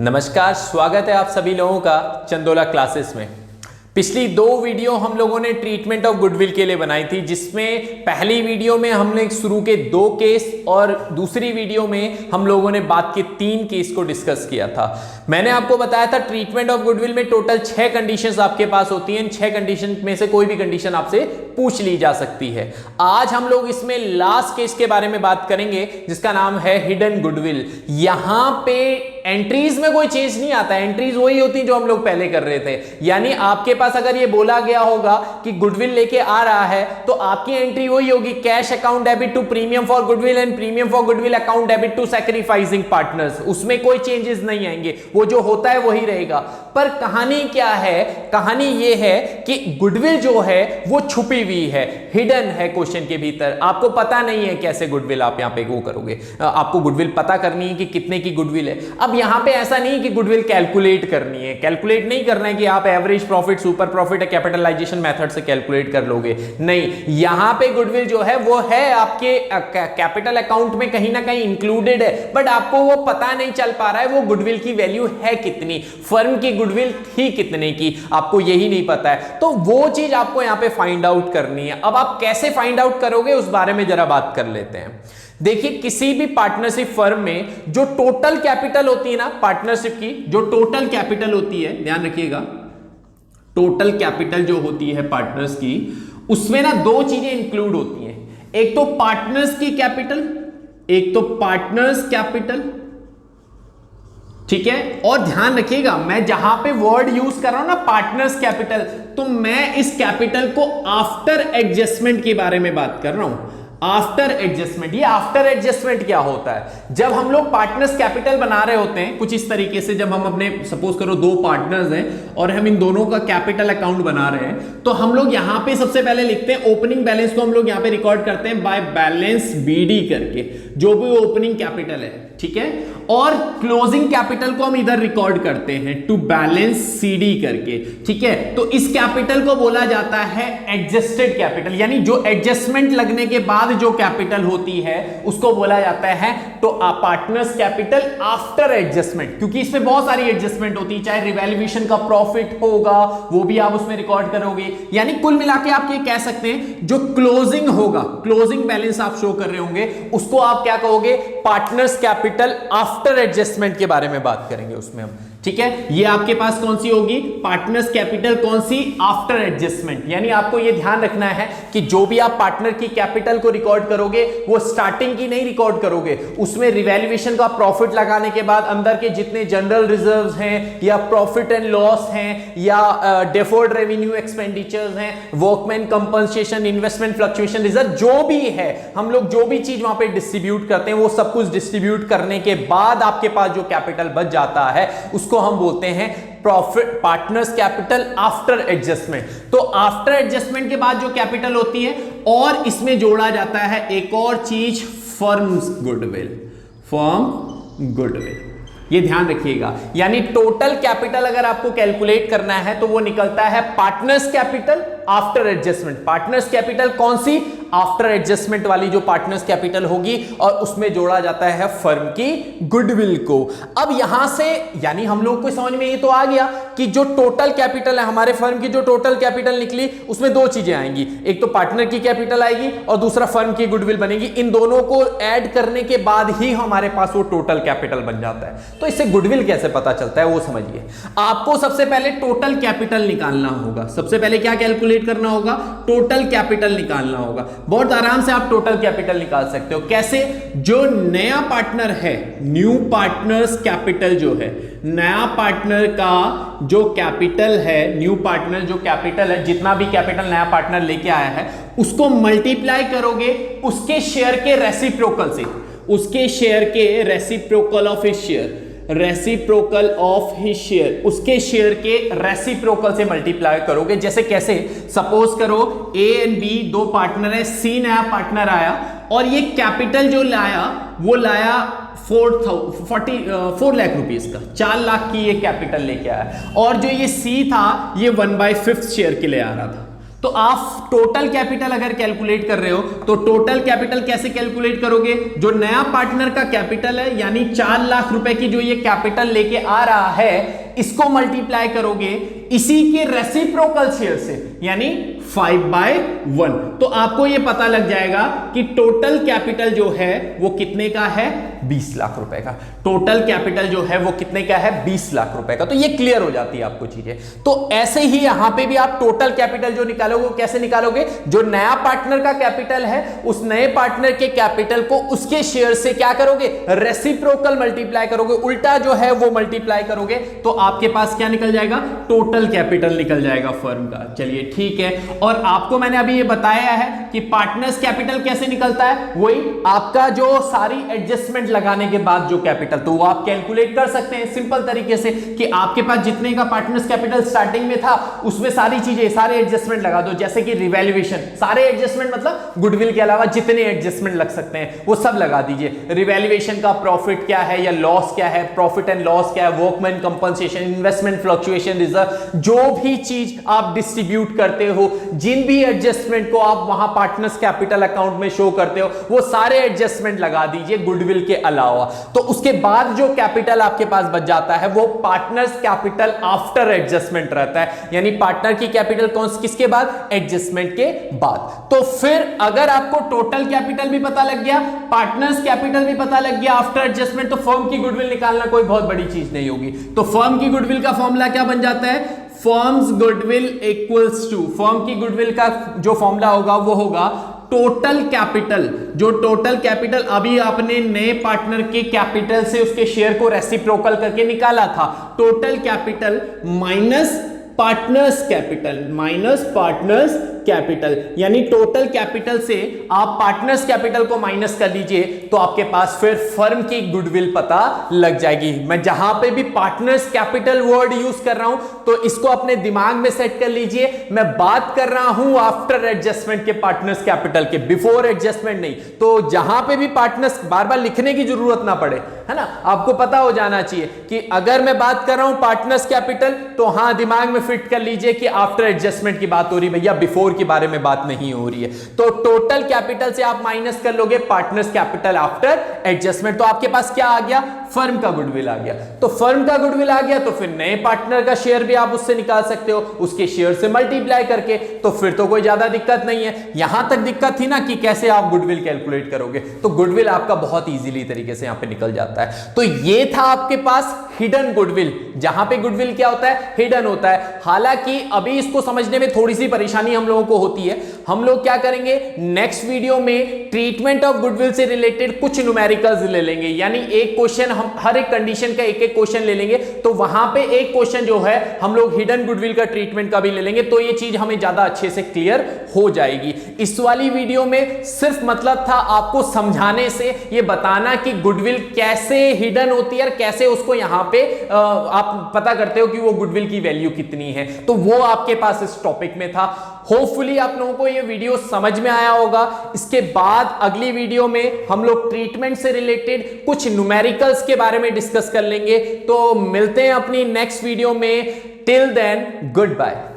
नमस्कार, स्वागत है आप सभी लोगों का चंदोला क्लासेस में। पिछली दो वीडियो हम लोगों ने ट्रीटमेंट ऑफ गुडविल के लिए बनाई थी, जिसमें पहली वीडियो में हमने शुरू के 2 केस और दूसरी वीडियो में हम लोगों ने बाद के 3 केस को डिस्कस किया था। मैंने आपको बताया था ट्रीटमेंट ऑफ गुडविल में टोटल 6 कंडीशंस आपके पास होती हैं। इन 6 कंडीशन में से कोई भी कंडीशन आपसे पूछ ली जा सकती है। आज हम लोग इसमें लास्ट केस के बारे में बात करेंगे, जिसका नाम है हिडन गुडविल। यहां पे एंट्रीज में कोई चेंज नहीं आता, एंट्रीज वही होती हैं जो हम लोग पहले कर रहे थे। यानी आपके पास अगर ये बोला गया होगा कि गुडविल लेके आ रहा है तो आपकी एंट्री वही होगी, cash account debit to premium for goodwill and premium for goodwill account debit to sacrificing partners. उसमें कोई चेंजेस नहीं आएंगे, वो जो होता है वही रहेगा। पर कहानी क्या है? कहानी ये है कि गुडविल जो है वो छुपी हुई है, हिडन है क्वेश्चन के भीतर। आपको पता नहीं है कैसे गुडविल आप यहां पे वो करोगे। आपको गुडविल पता करनी है कि कितने की गुडविल है। अब यहां पे ऐसा नहीं है कि गुडविल कैलकुलेट करनी है, कैलकुलेट नहीं करना है कि आप एवरेज प्रॉफिट, सुपर प्रॉफिट या कैपिटलाइजेशन मेथड से कैलकुलेट कर लोगे। नहीं, यहां पे गुडविल जो है वो है आपके कैपिटल अकाउंट में कहीं ना कहीं इंक्लूडेड है, बट आपको वो पता नहीं चल पा रहा है वो गुडविल की वैल्यू है कितनी, फर्म की गुडविल थी कितने की, आपको यही नहीं पता है। तो वो चीज आपको यहां पे फाइंड आउट करनी है। अब आप कैसे फाइंड आउट करोगे उस बारे में जरा बात कर लेते हैं। देखिए, किसी भी पार्टनरशिप फर्म में जो टोटल कैपिटल होती है ना, पार्टनरशिप की जो टोटल कैपिटल होती है, ध्यान रखिएगा, टोटल कैपिटल जो होती है पार्टनर्स की, उसमें ना 2 चीजें इंक्लूड होती हैं। एक तो पार्टनर्स की कैपिटल, एक तो पार्टनर्स कैपिटल, ठीक है। और ध्यान रखिएगा, मैं जहां पे वर्ड यूज कर रहा हूं ना पार्टनर्स कैपिटल, तो मैं इस कैपिटल को आफ्टर एडजस्टमेंट के बारे में बात कर रहा हूं। आफ्टर एडजस्टमेंट, ये आफ्टर एडजस्टमेंट क्या होता है? जब हम लोग पार्टनर्स कैपिटल बना रहे होते हैं कुछ इस तरीके से, जब हम अपने सपोज करो 2 पार्टनर्स हैं और हम इन दोनों का कैपिटल अकाउंट बना रहे हैं, तो हम लोग यहां पे सबसे पहले लिखते हैं ओपनिंग बैलेंस को हम लोग यहां पे रिकॉर्ड करते हैं बाय बैलेंस बीडी करके, जो भी ओपनिंग कैपिटल है, ठीक है। और क्लोजिंग कैपिटल को हम इधर रिकॉर्ड करते हैं टू बैलेंस सीडी करके, ठीक है। तो इस कैपिटल को बोला जाता है एडजस्टेड कैपिटल, यानी जो एडजस्टमेंट लगने के बाद जो कैपिटल होती है उसको बोला जाता है तो पार्टनर्स कैपिटल आफ्टर एडजस्टमेंट, क्योंकि इसमें बहुत सारी एडजस्टमेंट होती है। चाहे रिवैल्यूएशन का प्रॉफिट होगा वो भी आप उसमें रिकॉर्ड करोगे। यानी कुल मिला के आप ये कह सकते हैं जो क्लोजिंग होगा, क्लोजिंग बैलेंस आप शो कर रहे होंगे, उसको आप क्या कहोगे? पार्टनर्स कैपिटल आफ्टर एडजस्टमेंट के बारे में बात करेंगे उसमें हम, ठीक है। ये आपके पास कौन सी होगी? पार्टनर्स कैपिटल कौन सी? After adjustment. यानी आपको ये ध्यान रखना है कि जो भी आप पार्टनर की कैपिटल को रिकॉर्ड करोगे वो स्टार्टिंग की नहीं रिकॉर्ड करोगे, उसमें रिवैल्यूएशन का प्रॉफिट लगाने के बाद अंदर के जितने जनरल रिजर्व्स हैं या प्रॉफिट एंड लॉस हैं या डेफर्ड रेवेन्यू एक्सपेंडिचर्स हैं, workman compensation, investment fluctuation reserve, जो भी है, हम लोग जो भी चीज वहां पे डिस्ट्रीब्यूट करते हैं वो सब कुछ डिस्ट्रीब्यूट करने के बाद आपके पास जो कैपिटल बच जाता है उसको हम बोलते हैं profit, partners capital after adjustment. तो आफ्टर एडजस्टमेंट के बाद जो कैपिटल होती है और इसमें जोड़ा जाता है एक और चीज, फर्म्स गुडविल, फर्म गुडविल, ये ध्यान रखिएगा। यानी टोटल कैपिटल अगर आपको कैलकुलेट करना है तो वो निकलता है partners capital after adjustment. Partners capital कौन सी? आफ्टर एडजस्टमेंट वाली जो पार्टनर्स कैपिटल होगी, और उसमें जोड़ा जाता है फर्म की गुडविल को। अब यहां से यानी हम लोग को समझ में ये तो आ गया कि जो टोटल कैपिटल है हमारे फर्म की, जो टोटल कैपिटल निकली उसमें 2 चीजें आएंगी, एक तो पार्टनर की कैपिटल आएगी और दूसरा फर्म की गुडविल बनेगी। इन दोनों को ऐड करने के बाद ही हमारे पास वो टोटल कैपिटल बन जाता है। तो इससे गुडविल कैसे पता चलता है वो समझिए। आपको सबसे पहले टोटल कैपिटल निकालना होगा। सबसे पहले क्या कैलकुलेट करना होगा? टोटल कैपिटल निकालना होगा। बहुत आराम से आप टोटल कैपिटल निकाल सकते हो। कैसे? जो नया पार्टनर है, न्यू पार्टनर्स कैपिटल जो है, नया पार्टनर का जो कैपिटल है, न्यू पार्टनर जो कैपिटल है, जितना भी कैपिटल नया पार्टनर लेके आया है, उसको मल्टीप्लाई करोगे उसके शेयर के रेसिप्रोकल से, उसके शेयर के reciprocal of his share, reciprocal of his share, उसके शेयर के रेसिप्रोकल से मल्टीप्लाई करोगे। जैसे कैसे? सपोज करो ए एंड बी 2 पार्टनर है, सी नया पार्टनर आया और ये कैपिटल जो लाया वो लाया 4 लाख रुपीस का, 4 लाख की ये कैपिटल लेके आया, और जो ये सी था ये 1/5 शेयर के लिए आ रहा था। तो आप टोटल कैपिटल अगर कैलकुलेट कर रहे हो तो टोटल कैपिटल कैसे कैलकुलेट करोगे? जो नया पार्टनर का कैपिटल है यानी 4 लाख रुपए की जो ये कैपिटल लेके आ रहा है, इसको मल्टीप्लाई करोगे इसी के रेसिप्रोकल शेयर से यानी 5/1, तो आपको ये पता लग जाएगा कि टोटल कैपिटल जो है वो कितने का है? 20 लाख रुपए का। टोटल कैपिटल जो है वो कितने का है? 20 लाख रुपए का। तो ये क्लियर हो जाती है आपको चीजें। तो ऐसे ही यहां पे भी आप टोटल कैपिटल जो निकालोगे वो कैसे निकालोगे? जो नया पार्टनर का कैपिटल है उस नए पार्टनर के कैपिटल को उसके शेयर से क्या करोगे? रेसिप्रोकल मल्टीप्लाई करोगे, उल्टा जो है वो मल्टीप्लाई करोगे, तो आपके पास क्या निकल जाएगा? टोटल कैपिटल निकल जाएगा फर्म का। चलिए ठीक है। और आपको मैंने अभी ये बताया है कि पार्टनर्स कैपिटल कैसे निकलता है, वही आपका जो सारी एडजस्टमेंट लगाने के बाद जो कैपिटल, तो वो आप कैलकुलेट कर सकते हैं सिंपल तरीके से कि आपके पास जितने का पार्टनर्स कैपिटल स्टार्टिंग में था उसमें सारी चीजें, सारे एडजस्टमेंट लगा दो, जैसे कि रिवैल्यूएशन, सारे एडजस्टमेंट मतलब गुडविल के अलावा जितने एडजस्टमेंट लग सकते हैं वो सब लगा दीजिए। रिवैल्यूएशन का प्रॉफिट क्या है या लॉस क्या है, प्रॉफिट एंड लॉस क्या है, workman compensation, investment fluctuation reserve, जो भी चीज आप डिस्ट्रीब्यूट करते हो, जिन भी एडजस्टमेंट को आप वहां पार्टनर्स कैपिटल अकाउंट में शो करते हो, वो सारे एडजस्टमेंट लगा दीजिए गुडविल के अलावा। तो उसके बाद जो कैपिटल आपके पास बच जाता है वो पार्टनर्स कैपिटल आफ्टर एडजस्टमेंट रहता है, यानी पार्टनर की कैपिटल कौन किसके बाद? एडजस्टमेंट के बाद। तो फिर अगर आपको टोटल कैपिटल भी पता लग गया, पार्टनर्स कैपिटल भी पता लग गया आफ्टर एडजस्टमेंट, तो फर्म की गुडविल निकालना कोई बहुत बड़ी चीज नहीं होगी। तो फर्म की गुडविल का फॉर्मूला क्या बन जाता है? Firm's goodwill equals to, firm की गुडविल का जो फॉर्मूला होगा वो होगा टोटल कैपिटल। जो टोटल कैपिटल अभी आपने नए पार्टनर के कैपिटल से उसके शेयर को रेसिप्रोकल करके निकाला था, total capital minus partners capital, minus partners capital, यानी टोटल कैपिटल से आप पार्टनर्स कैपिटल को माइनस कर लीजिए तो आपके पास फिर फर्म की गुडविल पता लग जाएगी। मैं जहां पे भी पार्टनर्स कैपिटल वर्ड यूज कर रहा हूं तो इसको अपने दिमाग में सेट कर लीजिए, मैं बात कर रहा हूं आफ्टर एडजस्टमेंट के पार्टनर्स कैपिटल के, बिफोर एडजस्टमेंट नहीं। तो जहां पे भी पार्टनर्स, बार बार लिखने की जरूरत ना पड़े, है ना, आपको पता हो जाना चाहिए कि अगर मैं बात कर रहा हूं पार्टनर्स कैपिटल तो हां दिमाग में फिट कर लीजिए कि आफ्टर एडजस्टमेंट की बात हो रही, भैया बिफोर के बारे में बात नहीं हो रही है। तो टोटल कैपिटल से आप माइनस कर लोगे पार्टनर्स कैपिटल आफ्टर एडजस्टमेंट, तो आपके पास क्या आ गया? फर्म का गुडविल आ गया। तो फर्म का गुडविल आ गया तो फिर नए पार्टनर का शेयर भी आप उससे निकाल सकते हो, उसके शेयर से मल्टीप्लाई करके, तो फिर तो कोई ज्यादा दिक्कत नहीं है। यहां तक दिक्कत थी ना कि कैसे आप गुडविल कैलकुलेट करोगे, तो गुडविल आपका बहुत इजीली तरीके से यहां पे निकल जाता है। तो ये था आपके पास हिडन गुडविल, जहां पे गुडविल क्या होता है? हिडन होता है। हालांकि अभी इसको समझने में थोड़ी सी परेशानी हम लोगों को होती है। हम लोग क्या करेंगे, नेक्स्ट वीडियो में ट्रीटमेंट ऑफ गुडविल से रिलेटेड कुछ न्यूमेरिकल्स ले लेंगे, यानी एक क्वेश्चन, हम हर एक कंडीशन का एक एक क्वेश्चन ले लेंगे, तो वहां पे एक क्वेश्चन जो है हम लोग हिडन गुडविल का ट्रीटमेंट का भी ले लेंगे, तो ये चीज हमें ज्यादा अच्छे से क्लियर हो जाएगी। इस वाली वीडियो में सिर्फ मतलब था आपको समझाने से, ये बताना कि गुडविल कैसे हिडन होती है और कैसे उसको यहां पे आप पता करते हो कि वो गुडविल की वैल्यू कितनी है, तो वो आपके पास इस टॉपिक में था। होपफुली आप लोगों को ये वीडियो समझ में आया होगा। इसके बाद अगली वीडियो में हम लोग ट्रीटमेंट से रिलेटेड कुछ न्यूमेरिकल्स के बारे में डिस्कस कर लेंगे। तो मिलते हैं अपनी नेक्स्ट वीडियो में। Till then good bye.